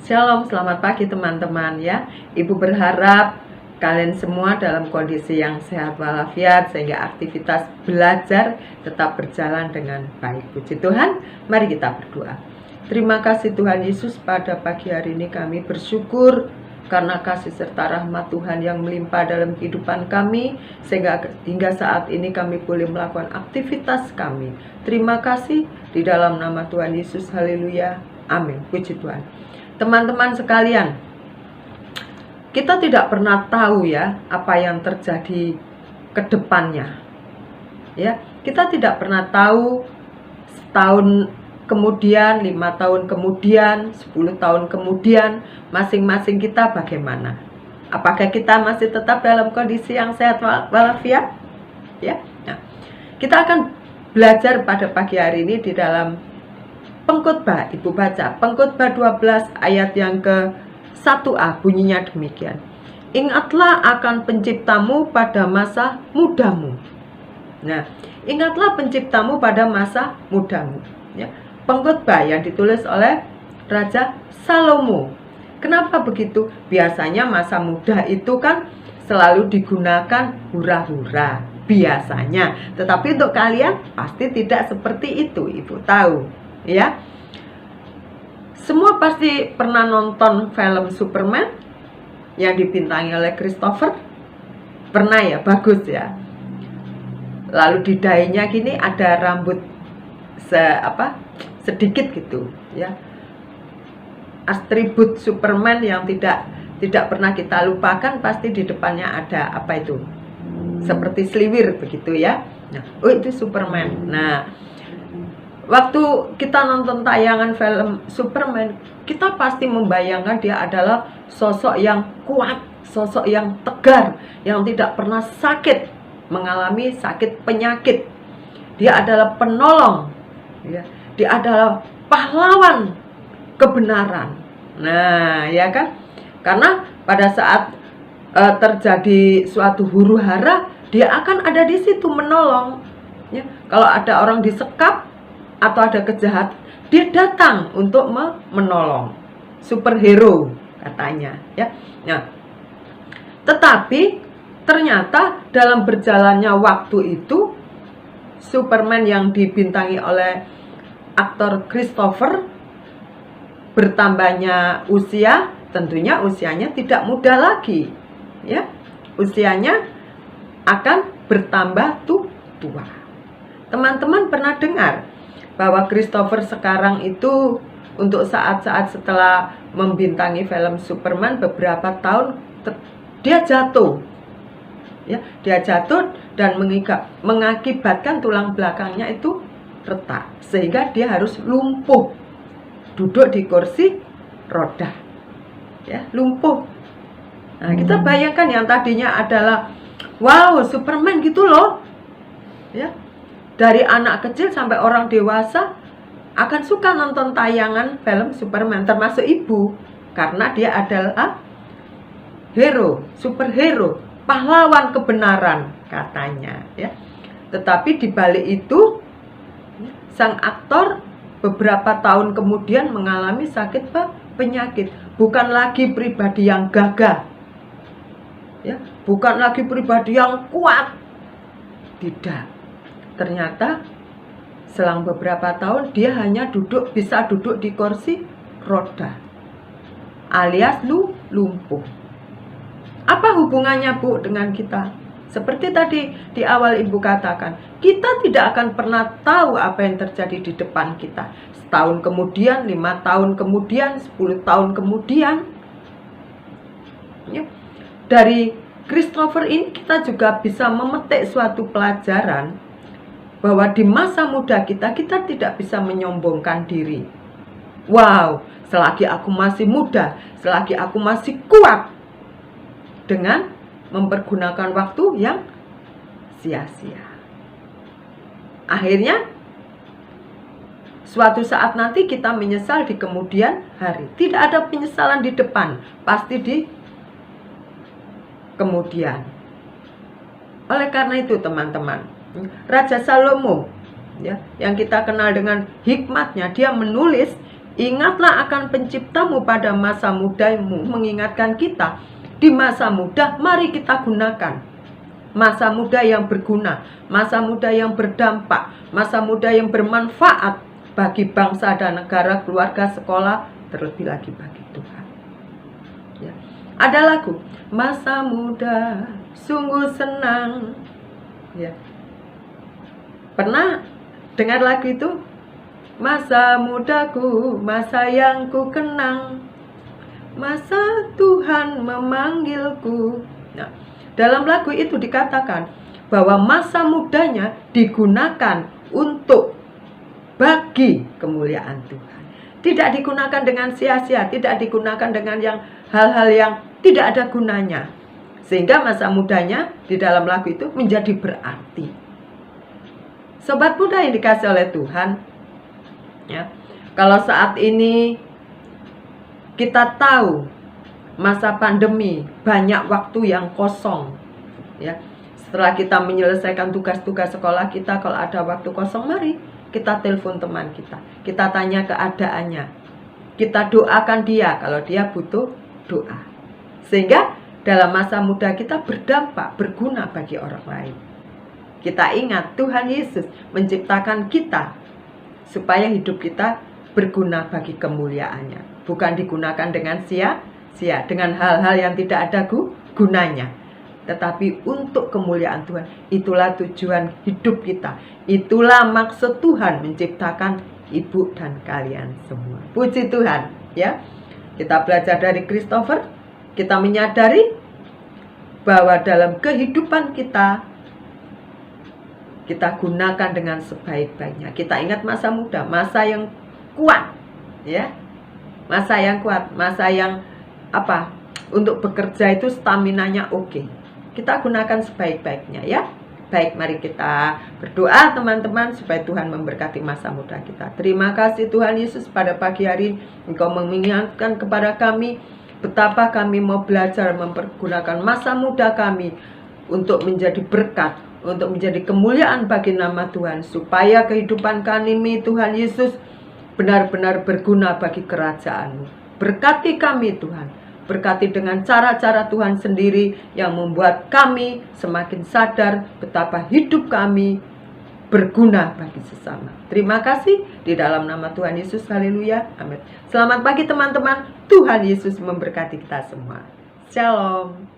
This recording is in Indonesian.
Shalom, selamat pagi teman-teman ya. Ibu berharap kalian semua dalam kondisi yang sehat walafiat sehingga aktivitas belajar tetap berjalan dengan baik. Puji Tuhan, mari kita berdoa. Terima kasih Tuhan Yesus, pada pagi hari ini kami bersyukur karena kasih serta rahmat Tuhan yang melimpah dalam kehidupan kami, sehingga hingga saat ini kami boleh melakukan aktivitas kami. Terima kasih di dalam nama Tuhan Yesus, haleluya, amin. Puji Tuhan. Teman-teman sekalian, kita tidak pernah tahu ya apa yang terjadi ke depannya. Ya, kita tidak pernah tahu setahun kemudian, 5 tahun kemudian, 10 tahun kemudian, masing-masing kita bagaimana. Apakah kita masih tetap dalam kondisi yang sehat walafiat? Ya. Nah, kita akan belajar pada pagi hari ini di dalam Pengkhotbah. Ibu baca Pengkhotbah 12 ayat yang ke-1a, bunyinya demikian. Ingatlah akan penciptamu pada masa mudamu. Nah, ingatlah penciptamu pada masa mudamu. Ya, Pengkhotbah yang ditulis oleh Raja Salomo. Kenapa begitu? Biasanya masa muda itu kan selalu digunakan hura-hura. Biasanya. Tetapi untuk kalian pasti tidak seperti itu. Ibu tahu. Ya, semua pasti pernah nonton film Superman yang dibintangi oleh Christopher. Pernah ya, bagus ya. Lalu di dainya gini ada rambut sedikit gitu ya. Atribut Superman yang tidak pernah kita lupakan, pasti di depannya ada apa itu? Seperti seliwir begitu ya. Nah, oh itu Superman. Nah, waktu kita nonton tayangan film Superman, kita pasti membayangkan dia adalah sosok yang kuat, sosok yang tegar, yang tidak pernah sakit, mengalami sakit penyakit. Dia adalah penolong, ya. Dia adalah pahlawan kebenaran. Nah, ya kan? Karena pada saat terjadi suatu huru-hara, dia akan ada di situ menolong. Ya. Kalau ada orang disekap atau ada kejahatan, dia datang untuk menolong. Superhero katanya ya. Nah, tetapi ternyata dalam berjalannya waktu itu, Superman yang dibintangi oleh aktor Christopher bertambahnya usia, tentunya usianya tidak muda lagi ya. Usianya akan bertambah tua. Teman-teman pernah dengar bahwa Christopher sekarang itu untuk saat-saat setelah membintangi film Superman beberapa tahun, dia jatuh ya, dia jatuh dan mengakibatkan tulang belakangnya itu retak, sehingga dia harus lumpuh, duduk di kursi roda ya, lumpuh. Nah, kita bayangkan yang tadinya adalah wow, Superman gitu loh ya. Dari anak kecil sampai orang dewasa akan suka nonton tayangan film Superman, termasuk ibu, karena dia adalah hero, superhero, pahlawan kebenaran katanya ya. Tetapi di balik itu, sang aktor beberapa tahun kemudian mengalami sakit penyakit. Bukan lagi pribadi yang gagah ya, bukan lagi pribadi yang kuat. Tidak. Ternyata selang beberapa tahun dia hanya bisa duduk di kursi roda, alias lumpuh. Apa hubungannya Bu dengan kita? Seperti tadi di awal Ibu katakan, kita tidak akan pernah tahu apa yang terjadi di depan kita. Setahun kemudian, 5 tahun kemudian, 10 tahun kemudian ya. Dari Christopher ini kita juga bisa memetik suatu pelajaran bahwa di masa muda kita tidak bisa menyombongkan diri. Wow, selagi aku masih muda, selagi aku masih kuat, dengan mempergunakan waktu yang sia-sia. Akhirnya, suatu saat nanti kita menyesal di kemudian hari. Tidak ada penyesalan di depan, pasti di kemudian. Oleh karena itu teman-teman, Raja Salomo ya, yang kita kenal dengan hikmatnya, dia menulis Ingatlah akan penciptamu pada masa mudamu, mengingatkan kita di masa muda, mari kita gunakan masa muda yang berguna, masa muda yang berdampak, masa muda yang bermanfaat bagi bangsa dan negara, keluarga, sekolah, terlebih lagi bagi Tuhan. Ya. Ada lagu, masa muda sungguh senang. Ya. Pernah dengar lagu itu? Masa mudaku, masa yang ku kenang, masa Tuhan memanggilku. Nah, dalam lagu itu dikatakan bahwa masa mudanya digunakan untuk bagi kemuliaan Tuhan. Tidak digunakan dengan sia-sia, tidak digunakan dengan hal-hal yang tidak ada gunanya. Sehingga masa mudanya di dalam lagu itu menjadi berarti. Sobat muda yang dikasih oleh Tuhan, ya, kalau saat ini kita tahu masa pandemi banyak waktu yang kosong, ya. Setelah kita menyelesaikan tugas-tugas sekolah kita, kalau ada waktu kosong, mari kita telepon teman kita tanya keadaannya, kita doakan dia kalau dia butuh doa, sehingga dalam masa muda kita berdampak, berguna bagi orang lain. Kita ingat Tuhan Yesus menciptakan kita supaya hidup kita berguna bagi kemuliaannya, bukan digunakan dengan sia-sia, dengan hal-hal yang tidak ada gunanya, tetapi untuk kemuliaan Tuhan. Itulah tujuan hidup kita, itulah maksud Tuhan menciptakan ibu dan kalian semua. Puji Tuhan, ya. Kita belajar dari Christopher, kita menyadari bahwa dalam kehidupan kita gunakan dengan sebaik-baiknya. Kita ingat masa muda, masa yang kuat, ya, masa yang kuat, masa yang untuk bekerja itu staminanya oke. Kita gunakan sebaik-baiknya, ya. Baik, mari kita berdoa teman-teman supaya Tuhan memberkati masa muda kita. Terima kasih Tuhan Yesus, pada pagi hari Engkau mengingatkan kepada kami betapa kami mau belajar mempergunakan masa muda kami untuk menjadi berkat, untuk menjadi kemuliaan bagi nama Tuhan, supaya kehidupan kami Tuhan Yesus benar-benar berguna bagi kerajaan-Mu. Berkati kami Tuhan, berkati dengan cara-cara Tuhan sendiri yang membuat kami semakin sadar betapa hidup kami berguna bagi sesama. Terima kasih di dalam nama Tuhan Yesus, haleluya, amin. Selamat pagi teman-teman, Tuhan Yesus memberkati kita semua. Shalom.